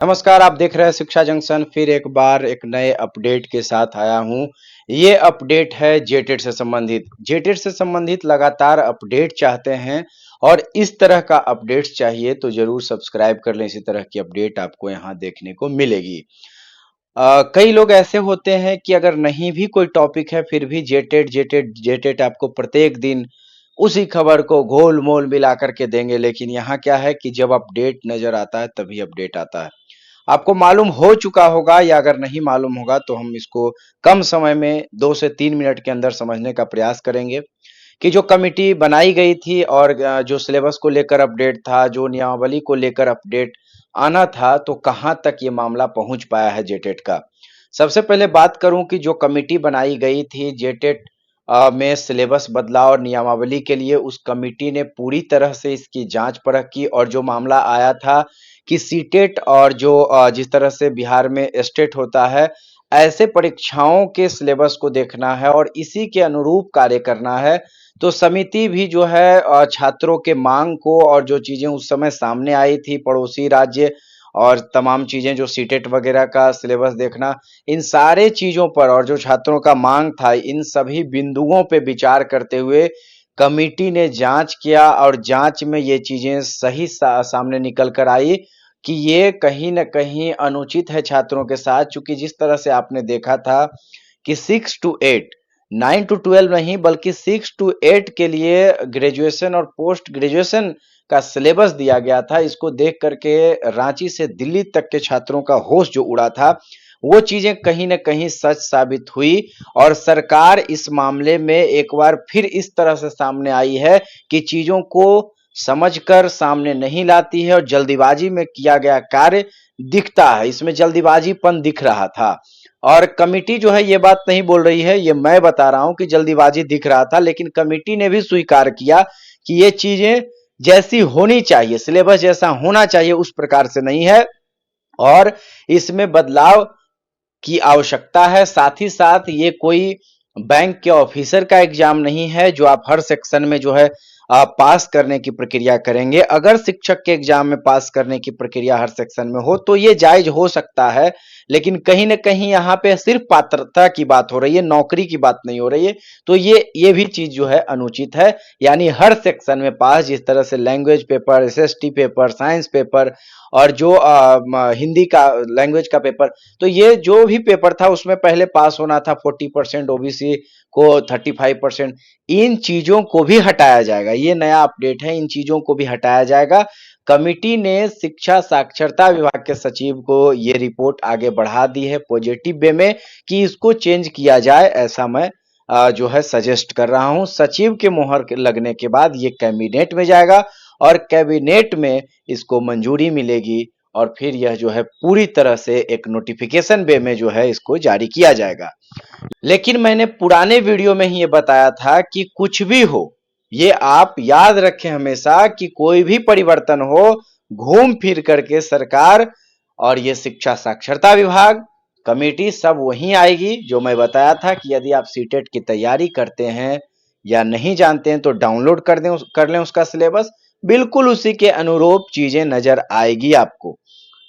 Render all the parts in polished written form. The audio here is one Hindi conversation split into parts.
नमस्कार, आप देख रहे हैं शिक्षा जंक्शन। फिर एक बार एक नए अपडेट के साथ आया हूँ। ये अपडेट है जेटेट से संबंधित। जेटेट से संबंधित लगातार अपडेट चाहते हैं और इस तरह का अपडेट्स चाहिए तो जरूर सब्सक्राइब कर लें। इसी तरह की अपडेट आपको यहाँ देखने को मिलेगी। कई लोग ऐसे होते हैं कि अगर नहीं भी कोई टॉपिक है फिर भी जेटेट जेटेट जेटेट आपको प्रत्येक दिन उसी खबर को घोल मोल मिला करके देंगे। लेकिन यहाँ क्या है कि जब अपडेट नजर आता है तभी अपडेट आता है। आपको मालूम हो चुका होगा या अगर नहीं मालूम होगा तो हम इसको कम समय में 2 से 3 मिनट के अंदर समझने का प्रयास करेंगे कि जो कमिटी बनाई गई थी और जो सिलेबस को लेकर अपडेट था, जो नियमावली को लेकर अपडेट आना था, तो कहां तक ये मामला पहुंच पाया है जेटेट का। सबसे पहले बात करूं कि जो कमिटी बनाई गई थी जेटेट में सिलेबस बदलाव और नियमावली के लिए, उस कमिटी ने पूरी तरह से इसकी जांच परख की और जो मामला आया था कि सीटेट और जो जिस तरह से बिहार में स्टेट होता है, ऐसे परीक्षाओं के सिलेबस को देखना है और इसी के अनुरूप कार्य करना है। तो समिति भी जो है छात्रों के मांग को और जो चीजें उस समय सामने आई थी पड़ोसी राज्य और तमाम चीजें जो सीटेट वगैरह का सिलेबस देखना, इन सारे चीजों पर और जो छात्रों का मांग था, इन सभी बिंदुओं पे विचार करते हुए कमिटी ने जांच किया और जांच में ये चीजें सही सामने निकल कर आई कि ये कहीं न कहीं अनुचित है छात्रों के साथ। चूंकि जिस तरह से आपने देखा था कि 6 to 8, 9 to 12 नहीं बल्कि 6 to 8 के लिए ग्रेजुएशन और पोस्ट ग्रेजुएशन का सिलेबस दिया गया था। इसको देख करके रांची से दिल्ली तक के छात्रों का होश जो उड़ा था, वो चीजें कहीं न कहीं सच साबित हुई और सरकार इस मामले में एक बार फिर इस तरह से सामने आई है कि चीजों को समझकर सामने नहीं लाती है और जल्दीबाजी में किया गया कार्य दिखता है। इसमें जल्दीबाजीपन दिख रहा था और कमिटी जो है ये बात नहीं बोल रही है, ये मैं बता रहा हूं कि जल्दीबाजी दिख रहा था। लेकिन कमिटी ने भी स्वीकार किया कि ये चीजें जैसी होनी चाहिए, सिलेबस जैसा होना चाहिए उस प्रकार से नहीं है और इसमें बदलाव की आवश्यकता है। साथ ही साथ ये कोई बैंक के ऑफिसर का एग्जाम नहीं है जो आप हर सेक्शन में जो है पास करने की प्रक्रिया करेंगे। अगर शिक्षक के एग्जाम में पास करने की प्रक्रिया हर सेक्शन में हो तो ये जायज हो सकता है, लेकिन कहीं ना कहीं यहाँ पे सिर्फ पात्रता की बात हो रही है, नौकरी की बात नहीं हो रही है। तो ये भी चीज जो है अनुचित है। यानी हर सेक्शन में पास, जिस तरह से language paper, SST paper, science paper और जो हिंदी का लैंग्वेज का पेपर, तो ये जो भी पेपर था उसमें पहले पास होना था 40%, ओबीसी को 35%। इन चीजों को भी हटाया जाएगा, ये नया अपडेट है, इन चीजों को भी हटाया जाएगा। कमिटी ने शिक्षा साक्षरता विभाग के सचिव को ये रिपोर्ट आगे बढ़ा दी है पॉजिटिव वे में कि इसको चेंज किया जाए। ऐसा मैं जो है सजेस्ट कर रहा हूं। सचिव के मोहर लगने के बाद ये कैबिनेट में जाएगा और कैबिनेट में इसको मंजूरी मिलेगी और फिर यह जो है पूरी तरह से एक नोटिफिकेशन वे में जो है इसको जारी किया जाएगा। लेकिन मैंने पुराने वीडियो में ही ये बताया था कि कुछ भी हो, ये आप याद रखें हमेशा कि कोई भी परिवर्तन हो, घूम फिर करके सरकार और ये शिक्षा साक्षरता विभाग कमेटी सब वहीं आएगी। जो मैं बताया था कि यदि आप सीटेट की तैयारी करते हैं या नहीं जानते हैं तो डाउनलोड कर लें उसका सिलेबस, बिल्कुल उसी के अनुरूप चीजें नजर आएगी आपको।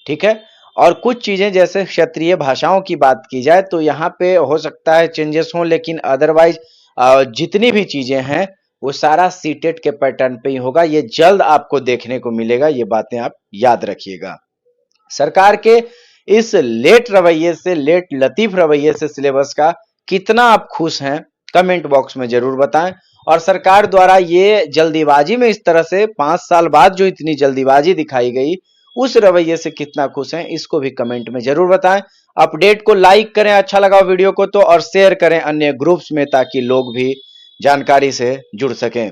ठीक है। और कुछ चीजें जैसे क्षेत्रीय भाषाओं की बात की जाए तो यहाँ पे हो सकता है चेंजेस हों, लेकिन अदरवाइज जितनी भी चीजें हैं वो सारा सीटेट के पैटर्न पे ही होगा। ये जल्द आपको देखने को मिलेगा, ये बातें आप याद रखिएगा। सरकार के इस लेट रवैये से, लेट लतीफ रवैये से सिलेबस का कितना आप खुश हैं कमेंट बॉक्स में जरूर बताएं। और सरकार द्वारा ये जल्दीबाजी में इस तरह से 5 साल बाद जो इतनी जल्दीबाजी दिखाई गई, उस रवैये से कितना खुश हैं इसको भी कमेंट में जरूर बताएं। अपडेट को लाइक करें अच्छा लगा वीडियो को तो, और शेयर करें अन्य ग्रुप्स में ताकि लोग भी जानकारी से जुड़ सकें।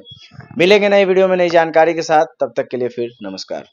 मिलेंगे नई वीडियो में नई जानकारी के साथ, तब तक के लिए फिर नमस्कार।